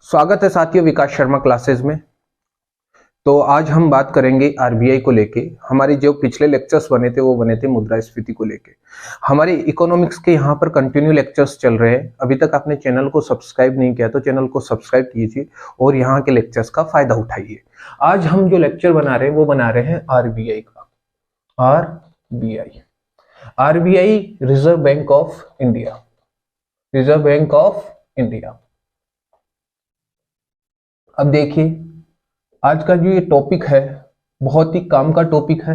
स्वागत है साथियों विकास शर्मा क्लासेस में। तो आज हम बात करेंगे आरबीआई को लेके। हमारे जो पिछले लेक्चर्स बने थे वो बने थे मुद्रास्फीति को लेके। हमारे इकोनॉमिक्स के यहाँ पर कंटिन्यू लेक्चर्स चल रहे हैं। अभी तक आपने चैनल को सब्सक्राइब नहीं किया तो चैनल को सब्सक्राइब कीजिए और यहाँ के लेक्चर्स का फायदा उठाइए। आज हम जो लेक्चर बना रहे हैं वो बना रहे हैं आरबीआई का। RBI reserve bank of India. Reserve bank of India. अब देखिए, आज का जो ये टॉपिक है बहुत ही काम का टॉपिक है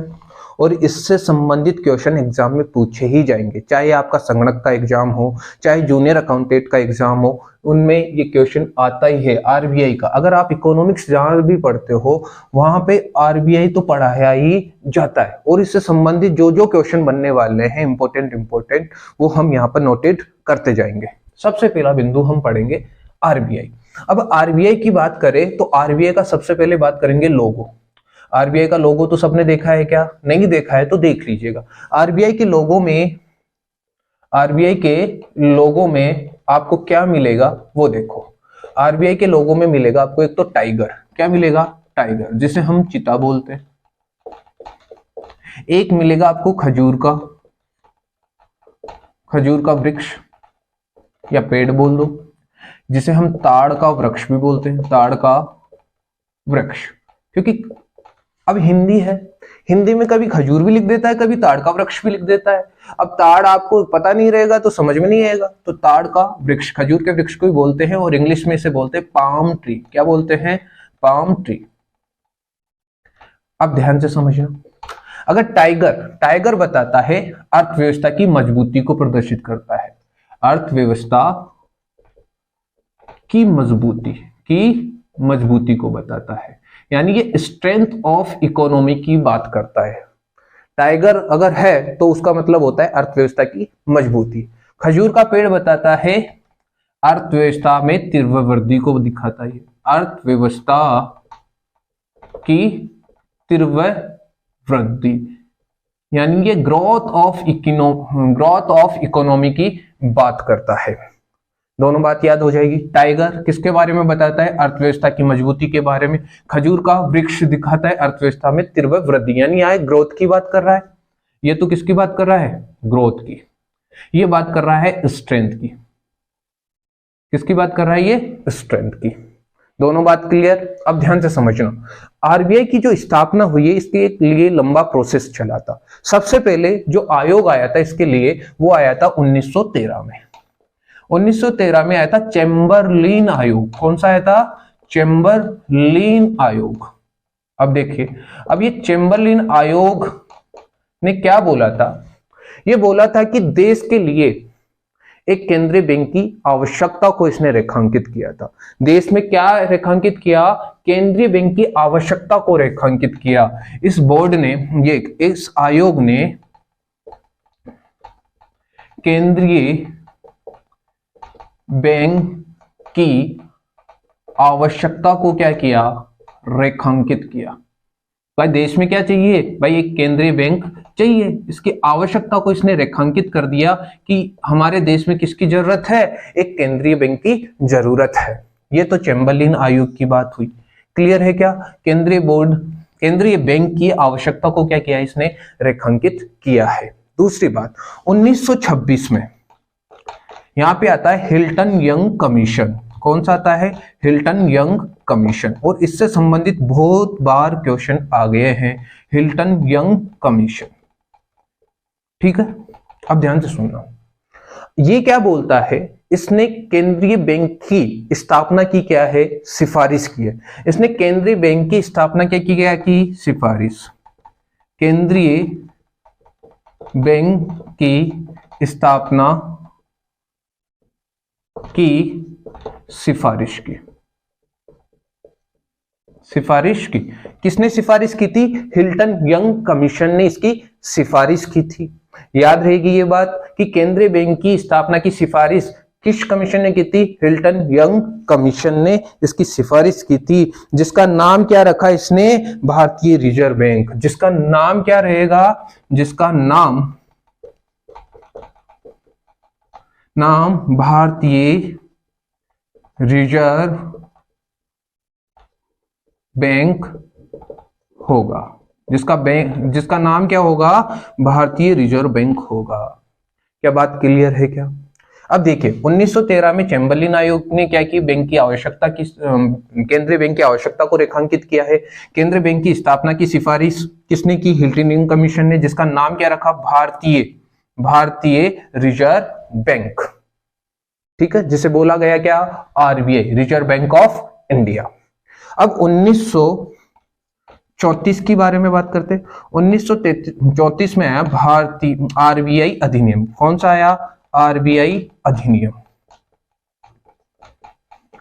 और इससे संबंधित क्वेश्चन एग्जाम में पूछे ही जाएंगे। चाहे आपका संगणक का एग्जाम हो, चाहे जूनियर अकाउंटेंट का एग्जाम हो, उनमें ये क्वेश्चन आता ही है आरबीआई का। अगर आप इकोनॉमिक्स जहां भी पढ़ते हो वहां पे आरबीआई तो पढ़ाया ही जाता है और इससे संबंधित जो जो क्वेश्चन बनने वाले हैं इंपॉर्टेंट वो हम यहाँ पर नोटेड करते जाएंगे। सबसे पहला बिंदु हम पढ़ेंगे आरबीआई। अब आरबीआई की बात करें तो आरबीआई का सबसे पहले बात करेंगे लोगो। आरबीआई का लोगो तो सबने देखा है, क्या नहीं देखा है तो देख लीजिएगा। आरबीआई के लोगो में आपको क्या मिलेगा वो देखो। आरबीआई के लोगो में मिलेगा आपको एक तो टाइगर। क्या मिलेगा? टाइगर, जिसे हम चीता बोलते हैं। एक मिलेगा आपको खजूर का वृक्ष या पेड़ बोल दो, जिसे हम ताड़ का वृक्ष भी बोलते हैं। ताड़ का वृक्ष, क्योंकि अब हिंदी है, हिंदी में कभी खजूर भी लिख देता है, कभी ताड़ का वृक्ष भी लिख देता है। अब ताड़ आपको पता नहीं रहेगा तो समझ में नहीं आएगा, तो ताड़ का वृक्ष, खजूर के वृक्ष को ही बोलते हैं और इंग्लिश में इसे बोलते हैं पाम ट्री। क्या बोलते हैं? Palm tree. अब ध्यान से समझना, अगर टाइगर बताता है अर्थव्यवस्था की मजबूती को प्रदर्शित करता है। अर्थव्यवस्था की मजबूती को बताता है, यानी ये स्ट्रेंथ ऑफ इकोनॉमी की बात करता है। टाइगर अगर है तो उसका मतलब होता है अर्थव्यवस्था की मजबूती। खजूर का पेड़ बताता है अर्थव्यवस्था में तीव्र वृद्धि को दिखाता है। अर्थव्यवस्था की तीव्र वृद्धि, यानी ये ग्रोथ ऑफ इकोनॉमी की बात करता है। दोनों बात याद हो जाएगी। टाइगर किसके बारे में बताता है? अर्थव्यवस्था की मजबूती के बारे में। खजूर का वृक्ष दिखाता है अर्थव्यवस्था में तीव्र वृद्धि, यानी यहाँ ग्रोथ की बात कर रहा है। ये तो किसकी बात कर रहा है? ग्रोथ की। ये बात कर रहा है स्ट्रेंथ की। किसकी बात कर रहा है? ये स्ट्रेंथ की। दोनों बात क्लियर? अब ध्यान से समझना, आरबीआई की जो स्थापना हुई है इसके लिए लंबा प्रोसेस चला था। सबसे पहले जो आयोग आया था इसके लिए वो आया था 1913 में। 1913 में आया था चैम्बरलिन आयोग। कौन सा आया था? चैम्बरलिन आयोग। अब देखिए, अब ये चैम्बरलिन आयोग ने क्या बोला था? ये बोला था कि देश के लिए एक केंद्रीय बैंक की आवश्यकता को इसने रेखांकित किया था। देश में क्या रेखांकित किया? केंद्रीय बैंक की आवश्यकता को रेखांकित किया। इस बोर्ड ने, इस आयोग ने केंद्रीय बैंक की आवश्यकता को क्या किया? रेखांकित किया। भाई देश में क्या चाहिए? भाई एक केंद्रीय बैंक चाहिए। इसकी आवश्यकता को इसने रेखांकित कर दिया कि हमारे देश में किसकी जरूरत है? एक केंद्रीय बैंक की जरूरत है। ये तो चैम्बरलिन आयोग की बात हुई। क्लियर है क्या? केंद्रीय बैंक की आवश्यकता को क्या किया? इसने रेखांकित किया है। दूसरी बात, 1926 में यहां पे आता है हिल्टन यंग कमीशन। कौन सा आता है? Hilton young commission. और इससे संबंधित बहुत बार क्वेश्चन आ गए हैं। हिल्टन यंग कमीशन, ठीक है। अब ध्यान से सुनना, ये क्या बोलता है? इसने केंद्रीय बैंक की स्थापना की क्या है? सिफारिश की है। इसने केंद्रीय बैंक की स्थापना क्या की? सिफारिश। केंद्रीय बैंक की स्थापना की सिफारिश की। किसने सिफारिश की थी? हिल्टन यंग कमीशन ने इसकी सिफारिश की थी। याद रहेगी ये बात कि केंद्रीय बैंक की स्थापना की सिफारिश किस कमीशन ने की थी? हिल्टन यंग कमीशन ने इसकी सिफारिश की थी, जिसका नाम क्या रखा इसने? भारतीय रिजर्व बैंक। जिसका नाम क्या रहेगा? जिसका नाम भारतीय रिजर्व बैंक होगा, जिसका नाम क्या होगा, भारतीय रिजर्व बैंक होगा। क्या बात क्लियर है क्या? अब देखिए 1913 में चैम्बरलिन आयोग ने क्या की, बैंक की आवश्यकता की, केंद्रीय बैंक की आवश्यकता को रेखांकित किया है। केंद्रीय बैंक की स्थापना की सिफारिश किसने की, हिल्टन कमीशन ने, जिसका नाम क्या रखा, भारतीय रिजर्व बैंक। ठीक है, जिसे बोला गया क्या, RBI, reserve bank of India. अब 1934 की बारे में बात करते हैं। 1934 में आया भारतीय आरबीआई अधिनियम। कौन सा आया, आरबीआई अधिनियम।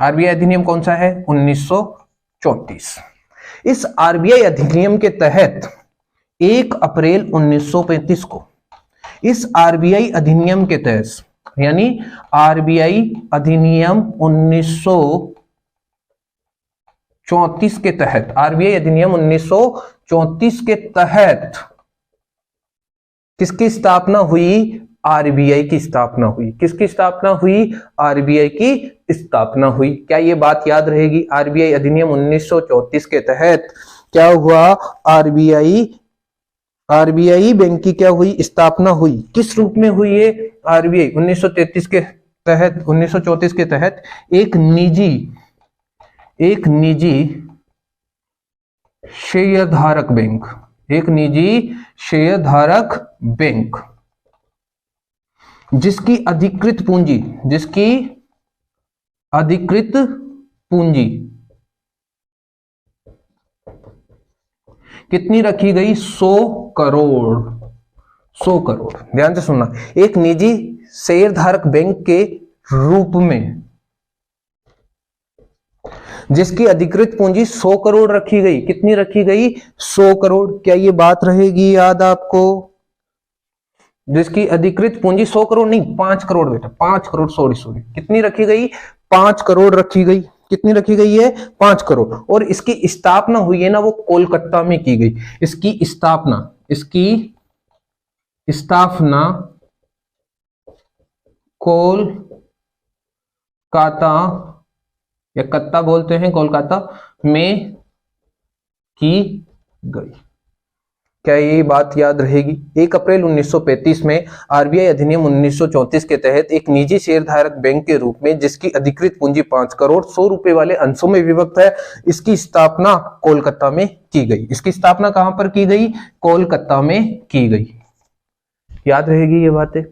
आरबीआई अधिनियम कौन सा है, 1934। इस आरबीआई अधिनियम के तहत 1 अप्रैल 1935 को, इस आरबीआई अधिनियम के तहत, यानी आरबीआई अधिनियम 1934 के तहत, आरबीआई अधिनियम 1934 के तहत किसकी स्थापना हुई, आरबीआई की स्थापना हुई। किसकी स्थापना हुई, आरबीआई की स्थापना हुई। क्या ये बात याद रहेगी, आरबीआई अधिनियम 1934 के तहत क्या हुआ, आरबीआई बैंक की क्या हुई, स्थापना हुई। किस रूप में हुई है, आरबीआई 1933 के तहत, 1934 के तहत एक निजी शेयरधारक बैंक, एक निजी शेयरधारक बैंक, जिसकी अधिकृत पूंजी कितनी रखी गई, 100 करोड़। 100 करोड़, ध्यान से सुनना, एक निजी शेयरधारक बैंक के रूप में जिसकी अधिकृत पूंजी 100 करोड़ रखी गई। कितनी रखी गई, 100 करोड़। क्या ये बात रहेगी याद आपको, जिसकी अधिकृत पूंजी 100 करोड़ नहीं, 5 करोड़ बेटा, 5 करोड़, सॉरी, कितनी रखी गई, 5 करोड़ रखी गई। कितनी रखी गई है, 5 करोड़। और इसकी स्थापना हुई है ना, वो कोलकाता में की गई। इसकी स्थापना कोलकाता, या कत्ता बोलते हैं, कोलकाता में की गई। क्या ये बात याद रहेगी? 1 अप्रैल 1935 में आरबीआई अधिनियम 1934 के तहत एक निजी शेयरधारक बैंक के रूप में, जिसकी अधिकृत पूंजी 5 करोड़ 100 रुपए वाले अंशों में विभक्त है, इसकी स्थापना कोलकाता में की गई। इसकी स्थापना कहां पर की गई, कोलकाता में की गई। याद रहेगी ये बातें,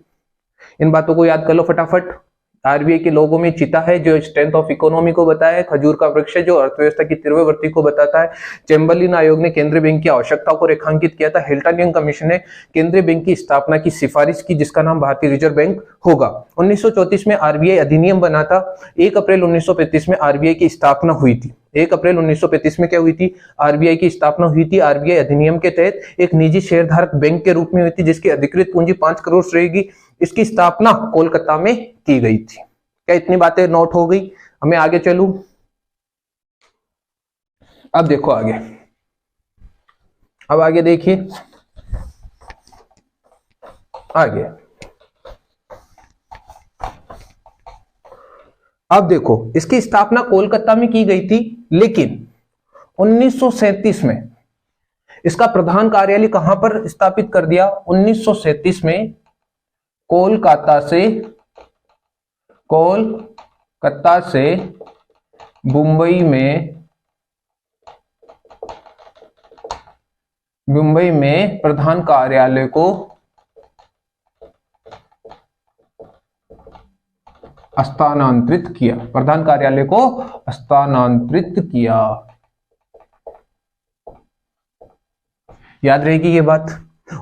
इन बातों को याद कर लो फटाफट। आरबीआई के लोगों में चीता है जो स्ट्रेंथ ऑफ इकोनॉमी को बताया है, खजूर का वृक्ष है जो अर्थव्यवस्था की तीव्रवृद्धि को बताता है, चैम्बरलिन आयोग ने केंद्रीय बैंक की आवश्यकताओं को रेखांकित किया था, हिल्टन कमीशन ने केंद्रीय बैंक की स्थापना की सिफारिश की, जिसका नाम भारतीय रिजर्व बैंक होगा। 1934 में आरबीआई अधिनियम बना था। 1 अप्रैल 1935 में आरबीआई की स्थापना हुई थी। 1 अप्रैल 1935 में क्या हुई थी, आरबीआई की स्थापना हुई थी। आरबीआई अधिनियम के तहत एक निजी शेयरधारक बैंक के रूप में हुई थी, जिसकी अधिकृत पूंजी 5 करोड़ रहेगी। इसकी स्थापना कोलकाता में की गई थी। क्या इतनी बातें नोट हो गई? हमें आगे चलूं। अब देखो आगे, अब आगे देखिए, आगे अब देखो, इसकी स्थापना कोलकाता में की गई थी, लेकिन 1937 में इसका प्रधान कार्यालय कहां पर स्थापित कर दिया? 1937 में कोलकाता से मुंबई में प्रधान कार्यालय को स्थानांतरित किया। प्रधान कार्यालय को स्थानांतरित किया। याद रहेगी ये बात।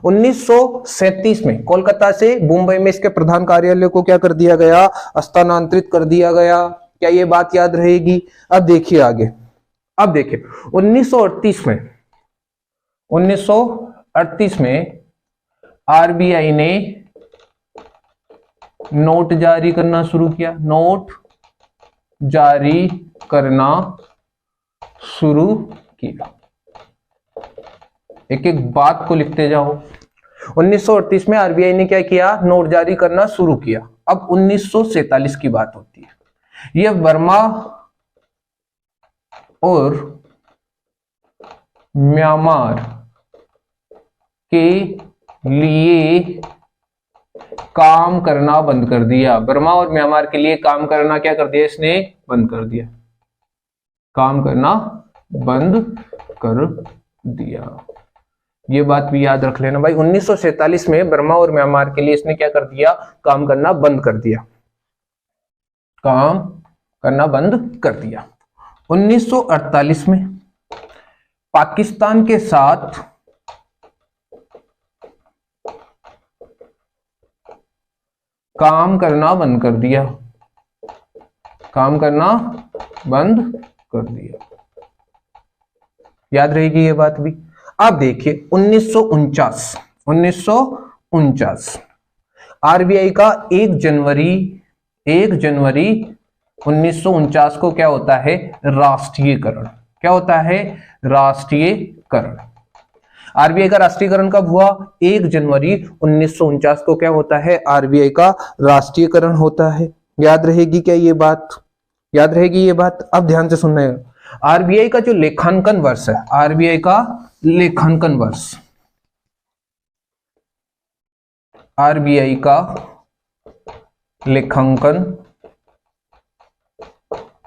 1937 में कोलकाता से मुंबई में इसके प्रधान कार्यालय को क्या कर दिया गया? स्थानांतरित कर दिया गया। क्या ये बात याद रहेगी? अब देखिए आगे, अब देखिए 1938 में आरबीआई ने नोट जारी करना शुरू किया। नोट जारी करना शुरू किया। एक एक बात को लिखते जाओ। 1938 में आरबीआई ने क्या किया? नोट जारी करना शुरू किया। अब 1947 की बात होती है। यह वर्मा और म्यांमार के लिए काम करना बंद कर दिया। बर्मा और म्यांमार के लिए काम करना क्या कर दिया इसने? बंद कर दिया। काम करना बंद कर दिया। ये बात भी याद रख लेना भाई। 1947 में बर्मा और म्यांमार के लिए इसने क्या कर दिया? काम करना बंद कर दिया। काम करना बंद कर दिया। 1948 में पाकिस्तान के साथ काम करना बंद कर दिया। काम करना बंद कर दिया। याद रहेगी ये बात भी। अब देखिए 1949 आरबीआई का 1 जनवरी 1949 को क्या होता है? राष्ट्रीयकरण। क्या होता है? राष्ट्रीयकरण। आरबीआई का राष्ट्रीयकरण कब हुआ? 1 जनवरी 1949 को क्या होता है? आरबीआई का राष्ट्रीयकरण होता है। याद रहेगी क्या ये बात? याद रहेगी ये बात। अब ध्यान से सुनना है। आरबीआई का जो लेखांकन वर्ष है, आरबीआई का लेखांकन वर्ष, आरबीआई का लेखांकन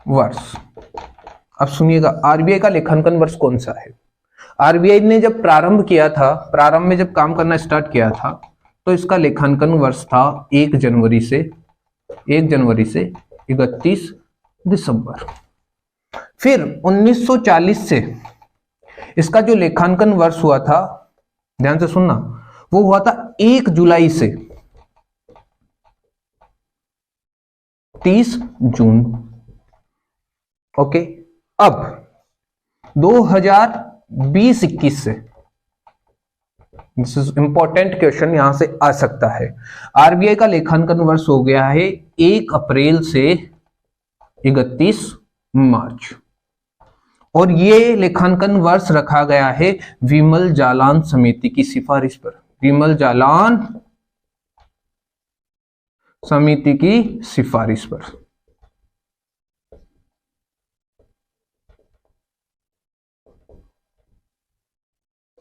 वर्ष। अब सुनिएगा, आरबीआई का लेखांकन वर्ष कौन सा है? आरबीआई ने जब प्रारंभ किया था, प्रारंभ में जब काम करना स्टार्ट किया था, तो इसका लेखांकन वर्ष था 1 जनवरी से 31 दिसंबर। फिर 1940 से इसका जो लेखांकन वर्ष हुआ था, ध्यान से सुनना, वो हुआ था 1 जुलाई से 30 जून। ओके। अब 2020-21 से, दिस इज इंपॉर्टेंट क्वेश्चन, यहां से आ सकता है। आरबीआई का लेखांकन वर्ष हो गया है 1 अप्रैल से 31 मार्च, और ये लेखांकन वर्ष रखा गया है विमल जालान समिति की सिफारिश पर। विमल जालान समिति की सिफारिश पर।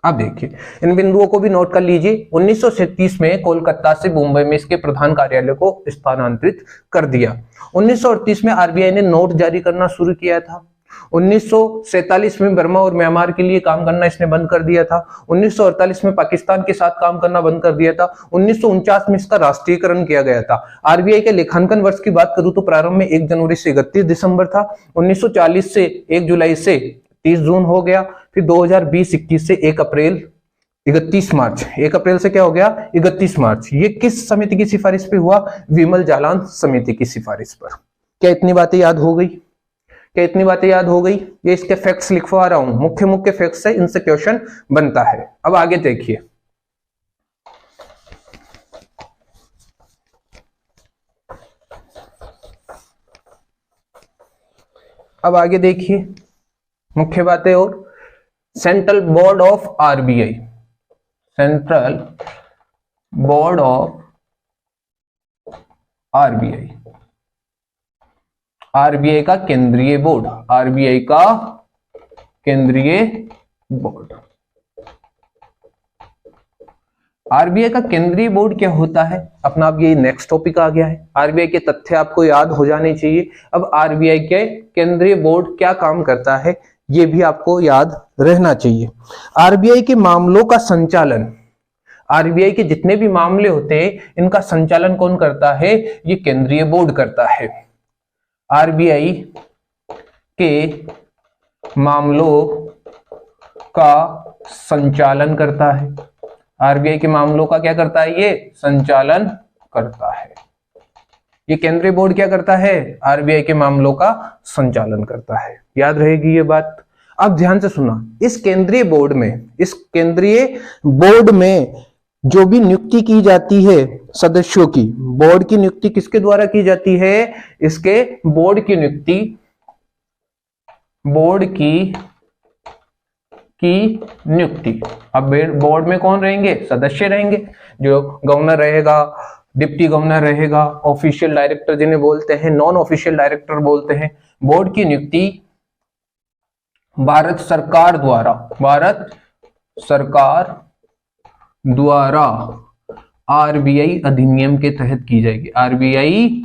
अब देखिए, इन बिंदुओं को भी नोट कर लीजिए। 1937 में कोलकाता से मुंबई में इसके प्रधान कार्यालय को स्थानांतरित कर दिया। 1938 में आरबीआई ने नोट जारी करना शुरू किया था। 1947 में बर्मा और म्यांमार के लिए काम करना इसने बंद कर दिया था। 1948 में पाकिस्तान के साथ काम करना बंद कर दिया था। 1949 में इसका राष्ट्रीयकरण किया गया था। आरबीआई के लेखांकन वर्ष की बात करूं तो प्रारंभ में 1 जनवरी से 31 दिसंबर था। 1940 से 1 जुलाई से 30 जून हो गया। फिर 2020-21 से 1 अप्रैल 31 मार्च। 1 अप्रैल से क्या हो गया? 31 मार्च। ये किस समिति की सिफारिश पे हुआ? विमल जालान समिति की सिफारिश पर। क्या इतनी बातें याद हो गई? क्या इतनी बातें याद हो गई? ये इसके फैक्ट्स लिखवा रहा हूं, मुख्य मुख्य फैक्ट्स है, इनसे क्वेश्चन बनता है। अब आगे देखिए, अब आगे देखिए मुख्य बातें। और central board of RBI, central board of RBI, RBI का केंद्रीय बोर्ड, आरबीआई का केंद्रीय बोर्ड। आरबीआई का केंद्रीय बोर्ड क्या होता है? अपना अब ये नेक्स्ट टॉपिक आ गया है। आरबीआई के तथ्य आपको याद हो जाने चाहिए। अब आरबीआई के केंद्रीय बोर्ड क्या काम करता है, ये भी आपको याद रहना चाहिए। आरबीआई के मामलों का संचालन, आरबीआई के जितने भी मामले होते हैं, इनका संचालन कौन करता है? ये केंद्रीय बोर्ड करता है। आरबीआई के मामलों का संचालन करता है। आरबीआई के मामलों का क्या करता है? ये संचालन करता है। ये केंद्रीय बोर्ड क्या करता है? आरबीआई के मामलों का संचालन करता है। याद रहेगी ये बात। अब ध्यान से सुना, इस केंद्रीय बोर्ड में जो भी नियुक्ति की जाती है सदस्यों की, बोर्ड की नियुक्ति किसके द्वारा की जाती है? इसके बोर्ड की नियुक्ति अब बोर्ड में कौन रहेंगे? सदस्य रहेंगे। जो गवर्नर रहेगा, डिप्टी गवर्नर रहेगा, ऑफिशियल डायरेक्टर जिन्हें बोलते हैं, नॉन ऑफिशियल डायरेक्टर बोलते हैं। बोर्ड की नियुक्ति भारत सरकार द्वारा आरबीआई अधिनियम के तहत की जाएगी। आरबीआई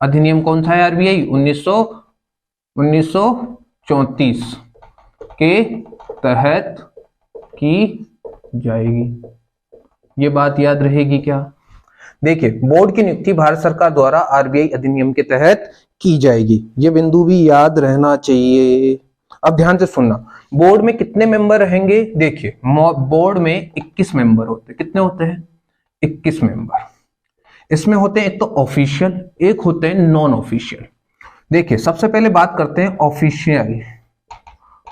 अधिनियम कौन सा है? आरबीआई 1934 के तहत की जाएगी। ये बात याद रहेगी क्या? देखिए, बोर्ड की नियुक्ति भारत सरकार द्वारा आरबीआई अधिनियम के तहत की जाएगी, ये बिंदु भी याद रहना चाहिए। अब ध्यान से सुनना, बोर्ड में कितने मेंबर रहेंगे? देखिए, बोर्ड में 21 मेंबर होते हैं। कितने होते हैं? 21 मेंबर। इसमें होते हैं एक तो ऑफिशियल, एक होते हैं नॉन ऑफिशियल। देखिए, सबसे पहले बात करते हैं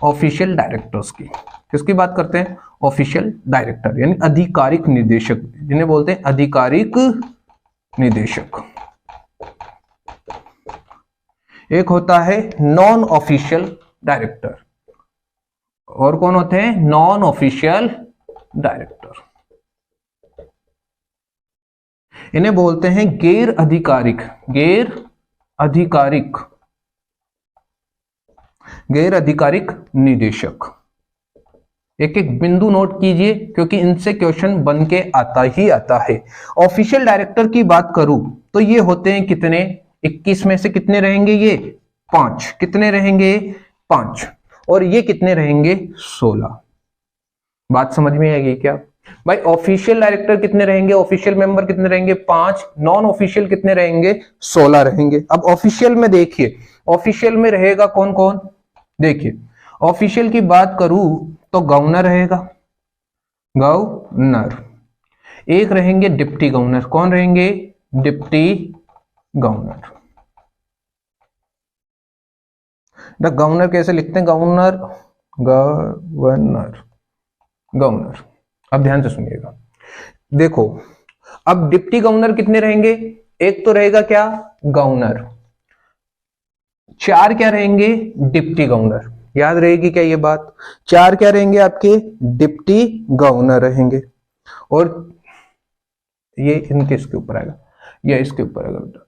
ऑफिशियल डायरेक्टर्स की। किसकी बात करते हैं? ऑफिशियल डायरेक्टर, यानी आधिकारिक निदेशक, जिन्हें बोलते हैं आधिकारिक निदेशक। एक होता है नॉन ऑफिशियल डायरेक्टर, और कौन होते हैं? Non official director. इन्हें बोलते हैं गैर आधिकारिक निदेशक। एक एक बिंदु नोट कीजिए, क्योंकि इनसे क्वेश्चन बन के आता ही आता है। ऑफिशियल डायरेक्टर की बात करूं तो ये होते हैं कितने? 21 में से कितने रहेंगे? ये 5। कितने रहेंगे? 5। और ये कितने रहेंगे? 16। बात समझ में आएगी क्या भाई? ऑफिशियल डायरेक्टर कितने रहेंगे? ऑफिशियल मेंबर कितने रहेंगे? 5। नॉन ऑफिशियल कितने रहेंगे? 16 रहेंगे। अब ऑफिशियल में देखिए, ऑफिशियल में रहेगा कौन कौन? देखिए, ऑफिशियल की बात करूं तो गवर्नर रहेगा, गवर्नर। एक रहेंगे डिप्टी गवर्नर। कौन रहेंगे? Deputy governor. गवर्नर कैसे लिखते हैं? गवर्नर। अब ध्यान से सुनिएगा, देखो, अब डिप्टी गवर्नर कितने रहेंगे? एक तो रहेगा क्या? गवर्नर। 4 क्या रहेंगे? Deputy governor. याद रहेगी क्या ये बात? 4 क्या रहेंगे आपके? डिप्टी गवर्नर रहेंगे। और ये इनके इसके ऊपर आएगा, या इसके ऊपर आएगा।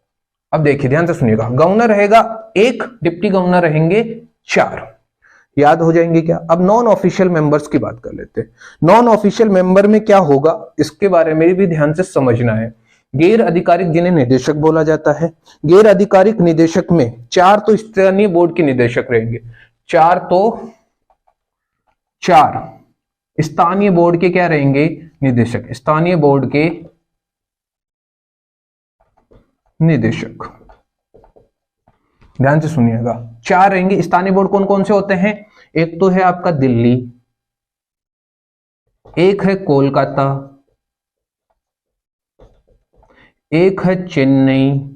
अब देखिए, ध्यान से सुनिएगा, गवर्नर रहेगा 1, डिप्टी गवर्नर रहेंगे 4। याद हो जाएंगे क्या? अब नॉन ऑफिशियल मेंबर्स की बात कर लेते हैं। नॉन ऑफिशियल मेंबर में क्या होगा, इसके बारे में भी ध्यान से समझना है। गैर आधिकारिक, जिन्हें निदेशक बोला जाता है। गैर आधिकारिक निदेशक में 4 तो स्थानीय बोर्ड के निदेशक रहेंगे। 4 स्थानीय बोर्ड के क्या रहेंगे? निदेशक। स्थानीय बोर्ड के निदेशक। ध्यान से सुनिएगा, 4 रहेंगे। स्थानीय बोर्ड कौन कौन से होते हैं? एक तो है आपका दिल्ली, एक है कोलकाता, एक है चेन्नई।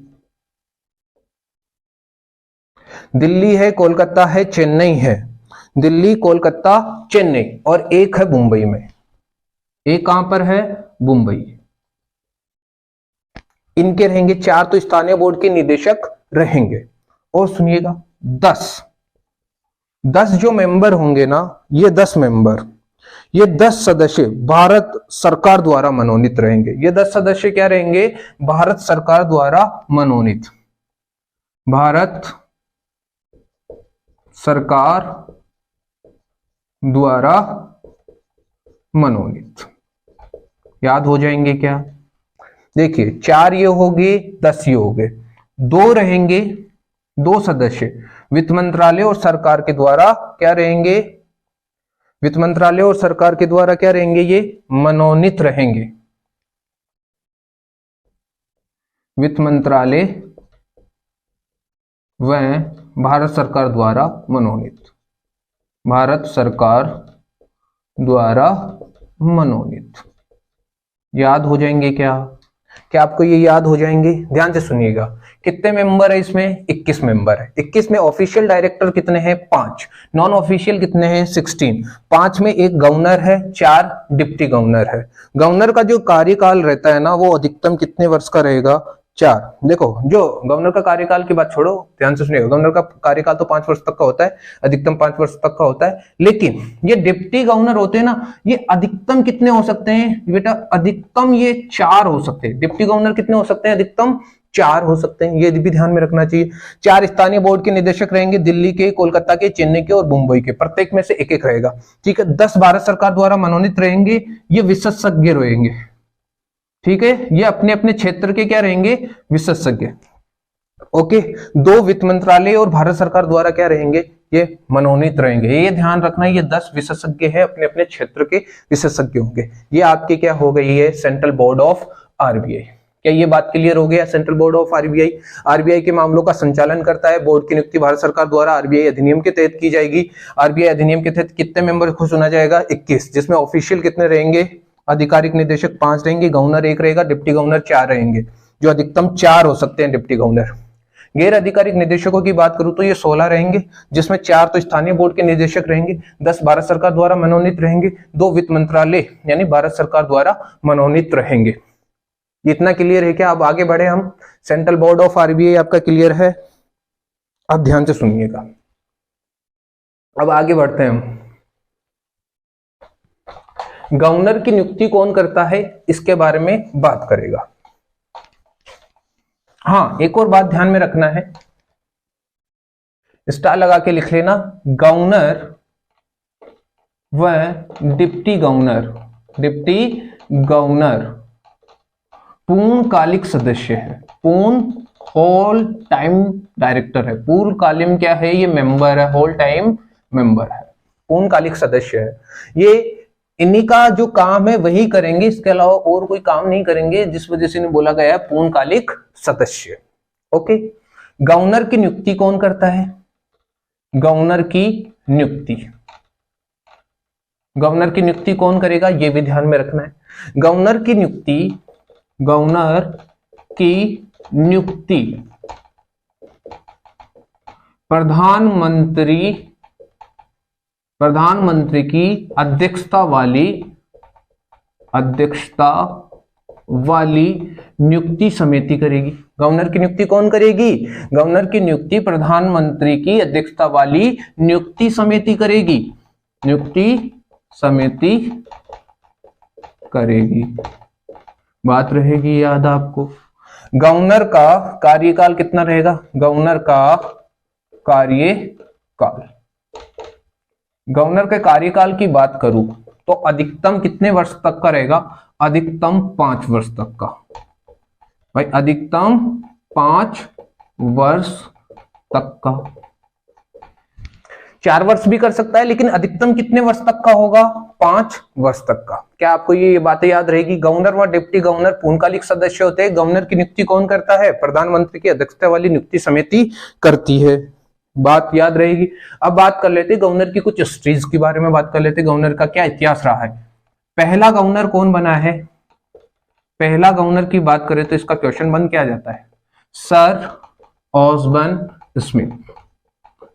दिल्ली है, कोलकाता है, चेन्नई है। दिल्ली, कोलकाता, चेन्नई। और एक है मुंबई में। एक कहां पर है? मुंबई। इनके रहेंगे 4 तो स्थानीय बोर्ड के निदेशक रहेंगे। और सुनिएगा, 10 जो मेंबर होंगे ना, ये 10 मेंबर, ये 10 सदस्य भारत सरकार द्वारा मनोनीत रहेंगे। ये 10 सदस्य क्या रहेंगे? भारत सरकार द्वारा मनोनीत। भारत सरकार द्वारा मनोनीत। याद हो जाएंगे क्या? देखिए, 4 ये हो गए, 10 ये हो गए। 2 रहेंगे, 2 सदस्य वित्त मंत्रालय और सरकार के द्वारा क्या रहेंगे? वित्त मंत्रालय और सरकार के द्वारा क्या रहेंगे? ये मनोनीत रहेंगे। वित्त मंत्रालय व भारत सरकार द्वारा मनोनीत। भारत सरकार द्वारा मनोनीत। याद हो जाएंगे क्या? क्या आपको ये याद हो जाएंगे? ध्यान से सुनिएगा, कितने मेंबर है इसमें? 21 मेंबर है। 21 में ऑफिशियल डायरेक्टर कितने हैं? 5। नॉन ऑफिशियल कितने हैं? 16। 5 में एक गवर्नर है, 4 डिप्टी गवर्नर है। गवर्नर का जो कार्यकाल रहता है ना, वो अधिकतम कितने वर्ष का रहेगा? 4। देखो, जो गवर्नर का कार्यकाल की बात छोड़ो, ध्यान से सुनिएगा, गवर्नर का कार्यकाल तो 5 वर्ष तक का होता है, अधिकतम 5 वर्ष तक का होता है। लेकिन ये डिप्टी गवर्नर होते हैं ना, ये अधिकतम कितने हो सकते हैं बेटा? अधिकतम ये 4 हो सकते हैं। डिप्टी गवर्नर कितने हो सकते हैं? अधिकतम 4 हो सकते हैं, ये भी ध्यान में रखना चाहिए। 4 स्थानीय बोर्ड के निदेशक रहेंगे, दिल्ली के, कोलकाता के, चेन्नई के और मुंबई के, प्रत्येक में से एक एक रहेगा। ठीक है। 10 भारत सरकार द्वारा मनोनीत रहेंगे, ये विशेषज्ञ रहेंगे। ठीक है, ये अपने अपने क्षेत्र के क्या रहेंगे, विशेषज्ञ। ओके। 2 वित्त मंत्रालय और भारत सरकार द्वारा क्या रहेंगे, ये मनोनीत रहेंगे। ये ध्यान रखना, ये 10 विशेषज्ञ है, अपने अपने क्षेत्र के विशेषज्ञ होंगे। ये आपके क्या हो गई है, सेंट्रल बोर्ड ऑफ आरबीआई। क्या ये बात क्लियर हो गया? Central board of RBI RBI के मामलों का संचालन करता है। बोर्ड की नियुक्ति भारत सरकार द्वारा आरबीआई अधिनियम के तहत की जाएगी। आरबीआई अधिनियम के तहत कितने मेंबर को चुना जाएगा? 21, जिसमें ऑफिशियल कितने रहेंगे? आधिकारिक निदेशक 5 रहेंगे, गवर्नर 1 रहेगा, डिप्टी गवर्नर 4 रहेंगे, जो अधिकतम 4 हो सकते हैं डिप्टी गवर्नर। गैर आधिकारिक निदेशकों की बात करूं तो ये 16 रहेंगे, जिसमें 4 तो स्थानीय बोर्ड के निदेशक रहेंगे, 10 भारत सरकार द्वारा मनोनीत रहेंगे, 2 वित्त मंत्रालय यानी भारत सरकार द्वारा मनोनीत रहेंगे। इतना क्लियर है क्या? अब आगे बढ़े हम। सेंट्रल बोर्ड ऑफ आरबीआई आपका क्लियर है, अब ध्यान से सुनिएगा। अब आगे बढ़ते हैं हम। गवर्नर की नियुक्ति कौन करता है, इसके बारे में बात करेगा। हाँ, एक और बात ध्यान में रखना है, स्टार लगा के लिख लेना। गवर्नर व डिप्टी गवर्नर, डिप्टी गवर्नर पूर्णकालिक सदस्य है, पूर्ण होल टाइम डायरेक्टर है। पूर्णकालीन क्या है? ये मेंबर है, होल टाइम मेंबर है, पूर्णकालिक सदस्य है। ये इन्हीं का जो काम है वही करेंगे, इसके अलावा और कोई काम नहीं करेंगे, जिस वजह से इन्हें बोला गया है पूर्णकालिक सदस्य। ओके। गवर्नर की नियुक्ति कौन करता है? गवर्नर की नियुक्ति, गवर्नर की नियुक्ति कौन करेगा, ये भी ध्यान में रखना है। गवर्नर की नियुक्ति, गवर्नर की नियुक्ति प्रधानमंत्री की अध्यक्षता वाली नियुक्ति समिति करेगी। गवर्नर की नियुक्ति कौन करेगी? गवर्नर की नियुक्ति प्रधानमंत्री की अध्यक्षता वाली नियुक्ति समिति करेगी, नियुक्ति समिति करेगी। बात रहेगी याद आपको। गवर्नर का कार्यकाल कितना रहेगा? गवर्नर का कार्यकाल, गवर्नर के कार्यकाल की बात करूं तो अधिकतम कितने वर्ष तक का रहेगा? अधिकतम 5 वर्ष तक का। भाई अधिकतम 5 वर्ष तक का। 4 वर्ष भी कर सकता है, लेकिन अधिकतम कितने वर्ष तक का होगा? 5 वर्ष तक का। क्या आपको ये बातें याद रहेगी? गवर्नर व डिप्टी गवर्नर पूर्णकालिक सदस्य होते हैं। गवर्नर की नियुक्ति कौन करता है? प्रधानमंत्री की अध्यक्षता वाली नियुक्ति समिति करती है। बात याद रहेगी। अब बात कर लेते गवर्नर की कुछ हिस्ट्रीज के बारे में बात कर लेते। गवर्नर का क्या इतिहास रहा है? पहला गवर्नर कौन बना है? पहला गवर्नर की बात करें तो इसका क्वेश्चन बन क्या जाता है? Sir Osborne Smith,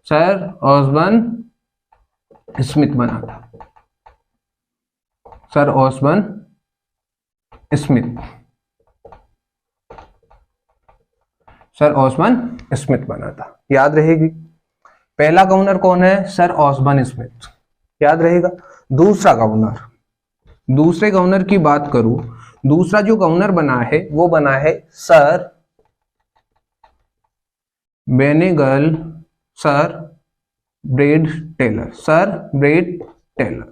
sir Osborne Smith बना था, sir Osborne Smith, sir Osborne Smith बना था। याद रहेगी। पहला गवर्नर कौन है? सर ऑसबर्न स्मिथ, याद रहेगा। दूसरा गवर्नर, दूसरे गवर्नर की बात करूं, दूसरा जो गवर्नर बना है वो बना है sir Benegal, sir Braid Taylor, sir Braid Taylor.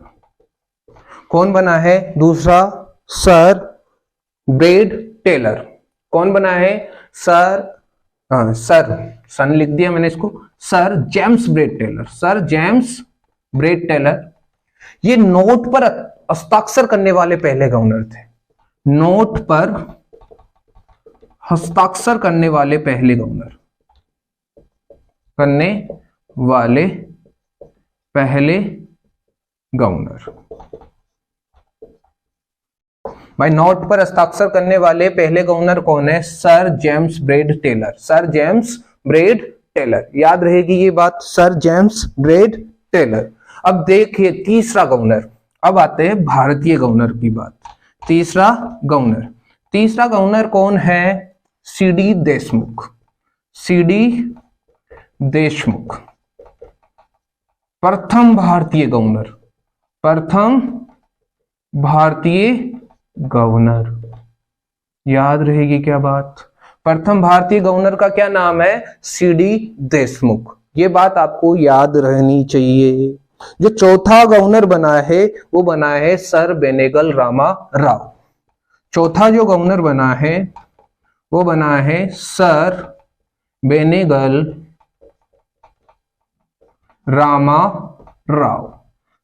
कौन बना है दूसरा? Sir Braid Taylor. कौन बना है? सर सन लिख दिया मैंने इसको, sir James Braid Taylor, sir James Braid Taylor. ये नोट पर हस्ताक्षर करने वाले पहले गवर्नर थे। नोट पर हस्ताक्षर करने वाले पहले गवर्नर, करने वाले पहले गवर्नर। भाई नोट पर हस्ताक्षर करने वाले पहले गवर्नर कौन है? Sir James Braid Taylor, sir James Braid Taylor. याद रहेगी ये बात, सर जेम्स ब्रेड टेलर। अब देखिए तीसरा गवर्नर, अब आते हैं भारतीय गवर्नर की बात। तीसरा गवर्नर, तीसरा गवर्नर कौन है? CD Deshmukh, CD Deshmukh. प्रथम भारतीय गवर्नर, प्रथम भारतीय गवर्नर। याद रहेगी क्या बात? प्रथम भारतीय गवर्नर का क्या नाम है? सीडी देशमुख। ये बात आपको याद रहनी चाहिए। जो चौथा गवर्नर बना है वो बना है सर बेनेगल रामा राव। चौथा जो गवर्नर बना है वो बना है sir Benegal Rama Rao.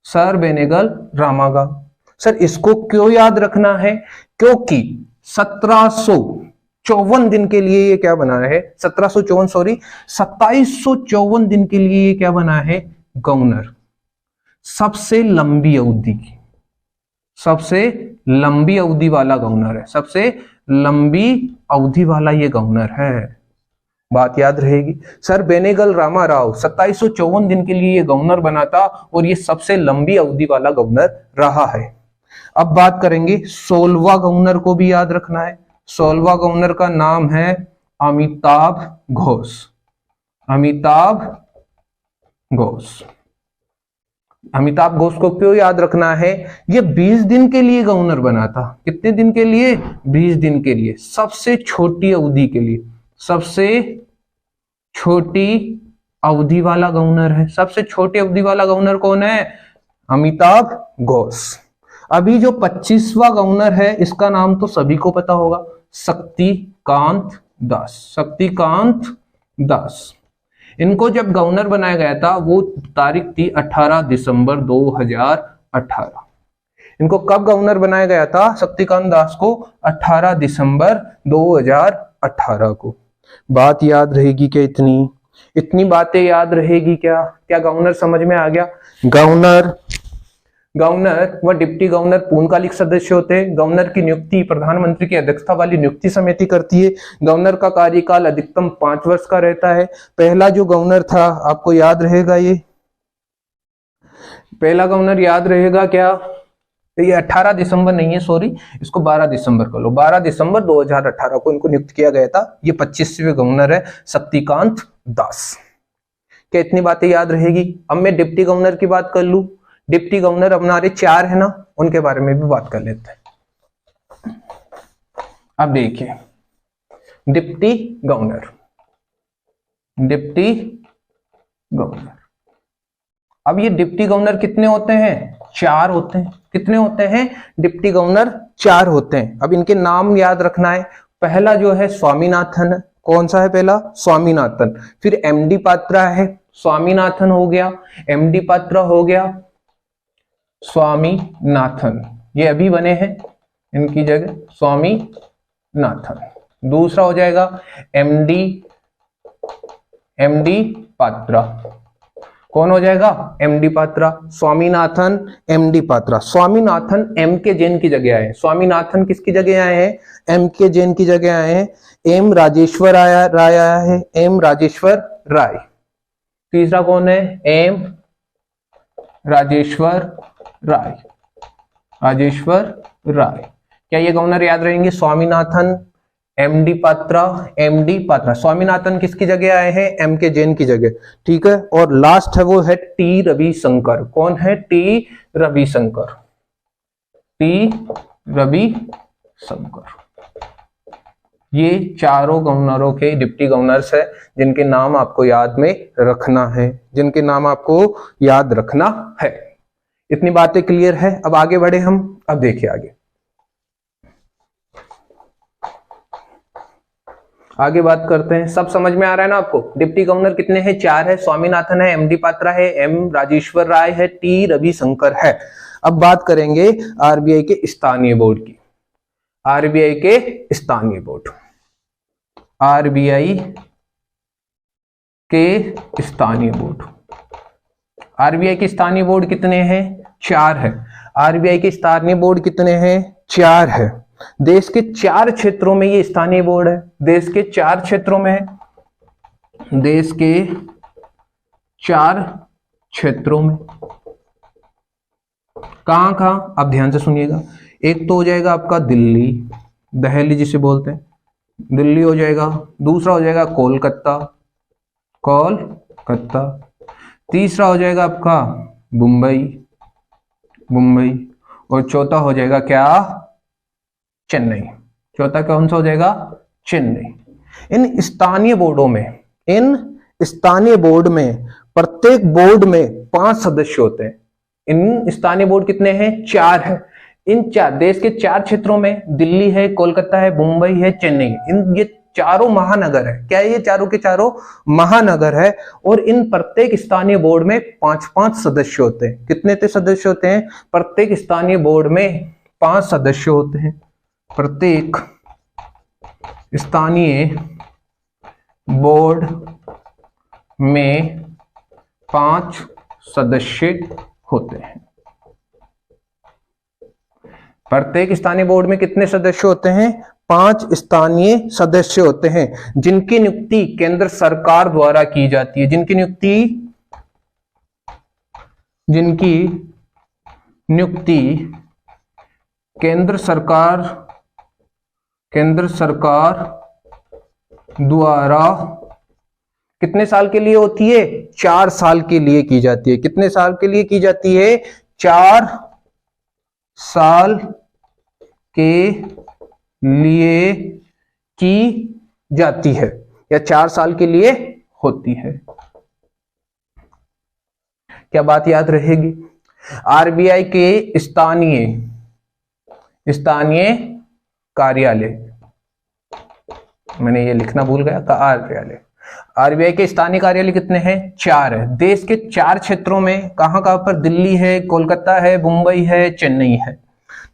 Sir Benegal Rama Rao. Sir इसको क्यों याद रखना है? क्योंकि 1754 दिन के लिए ये क्या बना है? 2754 दिन के लिए ये क्या बना है? गवर्नर। सबसे लंबी अवधि की, सबसे लंबी अवधि वाला गवर्नर है। सबसे लंबी अवधि वाला ये गवर्नर है। बात याद रहेगी। सर बेनेगल रामा राव 2754 दिन के लिए ये गवर्नर बना था और ये सबसे लंबी अवधि वाला गवर्नर रहा है। अब बात करेंगे 16वां गवर्नर को भी याद रखना है। 16वां गवर्नर का नाम है अमिताभ घोष। अमिताभ घोष। अमिताभ घोष को क्यों याद रखना है? ये 20 दिन के लिए गवर्नर बना था। कितने दिन के लिए? 20 दिन के लिए। सबसे छोटी अवधि के लिए, सबसे छोटी अवधि वाला गवर्नर है। सबसे छोटी अवधि वाला गवर्नर कौन है? अमिताभ घोष। अभी जो 25वां गवर्नर है इसका नाम तो सभी को पता होगा, शक्तिकांत दास। शक्तिकांत दास। इनको जब गवर्नर बनाया गया था वो तारीख थी 18 दिसंबर 2018। इनको कब गवर्नर बनाया गया था? शक्तिकांत दास को 18 दिसंबर 2018 को। बात याद रहेगी क्या? इतनी बातें याद रहेगी क्या? क्या गवर्नर समझ में आ गया? गवर्नर व डिप्टी गवर्नर पूर्णकालिक सदस्य होते हैं। गवर्नर की नियुक्ति प्रधानमंत्री की अध्यक्षता वाली नियुक्ति समिति करती है। गवर्नर का कार्यकाल अधिकतम 5 वर्ष का रहता है। पहला जो गवर्नर था आपको याद रहेगा, ये पहला गवर्नर याद रहेगा क्या? ये 18 दिसंबर नहीं है, सॉरी, इसको 12 दिसंबर कर लो। 12 दिसंबर 2018 को इनको नियुक्त किया गया था। ये 25वें गवर्नर है शक्तिकांत दास। क्या इतनी बातें याद रहेगी? अब मैं डिप्टी गवर्नर की बात कर लूं। डिप्टी गवर्नर हमारे 4 है ना, उनके बारे में भी बात कर लेते हैं। अब देखिए डिप्टी गवर्नर। डिप्टी गवर्नर, अब ये डिप्टी गवर्नर कितने होते हैं? 4 होते हैं। कितने होते हैं? डिप्टी गवर्नर 4 होते हैं। अब इनके नाम याद रखना है। पहला जो है स्वामीनाथन। कौन सा है पहला? स्वामीनाथन। फिर एमडी पात्रा है। स्वामीनाथन हो गया, एमडी पात्रा हो गया, स्वामीनाथन। ये अभी बने हैं इनकी जगह स्वामीनाथन। दूसरा हो जाएगा एमडी पात्रा। कौन हो जाएगा? MD Patra. Swaminathan, MD Patra. Swaminathan M K Jain की जगह आए। स्वामीनाथन किसकी जगह आए हैं? एम के जैन की जगह आए हैं। एम राजेश्वर राय आया है। एम राजेश्वर राय। तीसरा कौन है? एम राजेश्वर राय। राजेश्वर राय। क्या ये गवर्नर याद रहेंगे? Swaminathan, MD Patra, MD Patra. स्वामीनाथन किसकी जगह आए हैं? एम के जैन की जगह। ठीक है। और लास्ट है वो है टी रविशंकर। कौन है? टी रविशंकर। टी रविशंकर। ये चारों गवर्नरों के डिप्टी गवर्नर्स है जिनके नाम आपको याद में रखना है, जिनके नाम आपको याद रखना है। इतनी बातें क्लियर है? अब आगे बढ़े हम। अब देखिए आगे बात करते हैं। सब समझ में आ रहा है ना आपको? डिप्टी गवर्नर कितने हैं? 4 है। स्वामीनाथन है, एमडी पात्रा है, एम राजेश्वर राय है, टी रविशंकर है। अब बात करेंगे आरबीआई के स्थानीय बोर्ड की। आरबीआई के स्थानीय बोर्ड। आरबीआई के स्थानीय बोर्ड। आरबीआई के स्थानीय बोर्ड कितने हैं? 4 है। आरबीआई के स्थानीय बोर्ड कितने हैं? 4 है। देश के 4 क्षेत्रों में ये स्थानीय बोर्ड है। देश के 4 क्षेत्रों में है। देश के 4 क्षेत्रों में। कहां कहां? आप ध्यान से सुनिएगा। एक तो हो जाएगा आपका दिल्ली, दहली जिसे बोलते हैं, दिल्ली हो जाएगा। दूसरा हो जाएगा कोलकाता, कोलकाता। तीसरा हो जाएगा आपका मुंबई, मुंबई। और चौथा हो जाएगा क्या? चेन्नई। चौथा कौन सा हो जाएगा? चेन्नई। इन स्थानीय बोर्ड में प्रत्येक बोर्ड में 5 सदस्य होते हैं। इन स्थानीय बोर्ड कितने हैं? 4 है। इन देश के 4 क्षेत्रों में, दिल्ली है, कोलकाता है, मुंबई है, चेन्नई, ये चारों महानगर है। क्या है? ये चारों के चारों महानगर है। और इन प्रत्येक स्थानीय बोर्ड में 5-5 सदस्य होते हैं। कितने सदस्य होते हैं? प्रत्येक स्थानीय बोर्ड में 5 सदस्य होते हैं। प्रत्येक स्थानीय बोर्ड में 5 सदस्य होते हैं। प्रत्येक स्थानीय बोर्ड में कितने सदस्य होते हैं? 5 स्थानीय सदस्य होते हैं, जिनकी नियुक्ति केंद्र सरकार द्वारा की जाती है। जिनकी नियुक्ति केंद्र सरकार द्वारा कितने साल के लिए होती है? 4 साल के लिए की जाती है। कितने साल के लिए की जाती है? 4 साल के लिए की जाती है, या 4 साल के लिए होती है। क्या बात याद रहेगी? आरबीआई के स्थानीय कार्यालय, मैंने ये लिखना भूल गया, कार्यालय। आरबीआई के स्थानीय कार्यालय कितने हैं? 4 है। देश के 4 क्षेत्रों में, कहां कहां पर? दिल्ली है, कोलकाता है, मुंबई है, चेन्नई है।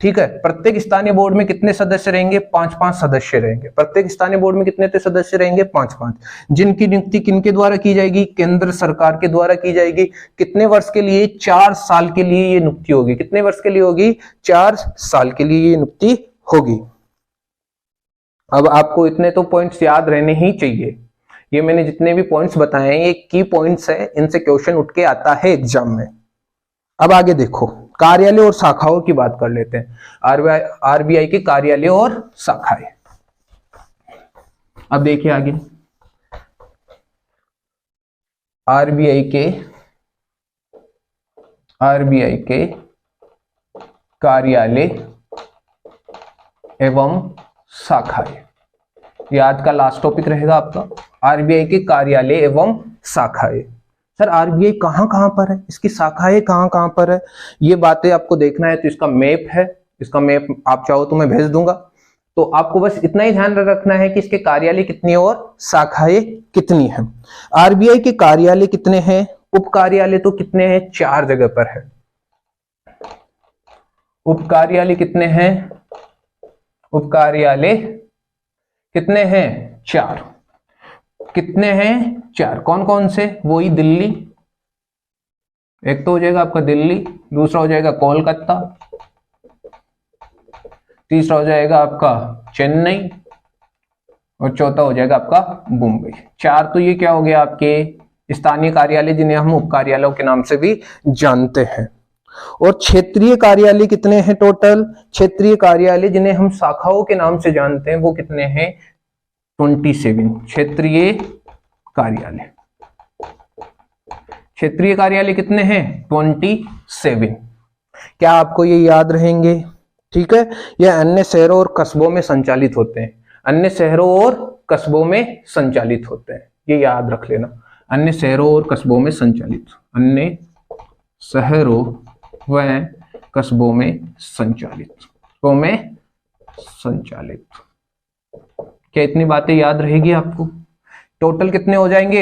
ठीक है। प्रत्येक स्थानीय बोर्ड में कितने सदस्य रहेंगे? 5-5 सदस्य रहेंगे। प्रत्येक स्थानीय बोर्ड में कितने सदस्य रहेंगे? 5-5, जिनकी नियुक्ति किनके द्वारा की जाएगी? केंद्र सरकार के द्वारा की जाएगी। कितने वर्ष के लिए? 4 साल के लिए ये नियुक्ति होगी। कितने वर्ष के लिए होगी? 4 साल के लिए ये नियुक्ति होगी। अब आपको इतने तो पॉइंट्स याद रहने ही चाहिए। ये मैंने जितने भी पॉइंट्स बताए हैं, ये की पॉइंट्स है, इनसे क्वेश्चन उठ के आता है एग्जाम में। अब आगे देखो, कार्यालय और शाखाओं की बात कर लेते हैं। आरबीआई के कार्यालय और शाखाएं। अब देखिए आगे, आरबीआई के कार्यालय एवं शाखाएं, ये आज का लास्ट टॉपिक रहेगा आपका। आरबीआई के कार्यालय एवं शाखाएं। सर आरबीआई कहां कहां पर है, इसकी शाखाएं कहां कहां पर है, ये बातें आपको देखना है तो इसका मैप है। इसका मैप आप चाहो तो मैं भेज दूंगा। तो आपको बस इतना ही ध्यान रखना है कि इसके कार्यालय कितने और शाखाएं कितनी हैं। आरबीआई के कार्यालय कितने हैं? उप कार्यालय तो कितने हैं? 4 जगह पर है। उप कार्यालय कितने हैं? उप कार्यालय कितने हैं? 4। कितने हैं? 4। कौन कौन से? वही दिल्ली, एक तो हो जाएगा आपका दिल्ली, दूसरा हो जाएगा कोलकाता, तीसरा हो जाएगा आपका चेन्नई, और चौथा हो जाएगा आपका मुंबई। 4 तो ये क्या हो गया? आपके स्थानीय कार्यालय, जिन्हें हम उप कार्यालयों के नाम से भी जानते हैं। और क्षेत्रीय कार्यालय कितने हैं टोटल? क्षेत्रीय कार्यालय, जिन्हें हम शाखाओं के नाम से जानते हैं, वो कितने हैं? 27 क्षेत्रीय कार्यालय। क्षेत्रीय कार्यालय कितने हैं? 27। क्या आपको ये याद रहेंगे? ठीक है। यह अन्य शहरों और कस्बों में संचालित होते हैं। अन्य शहरों और कस्बों में संचालित होते हैं, ये याद रख लेना। अन्य शहरों और कस्बों में संचालित, अन्य शहरों व कस्बों में संचालित। क्या इतनी बातें याद रहेगी आपको? टोटल कितने हो जाएंगे?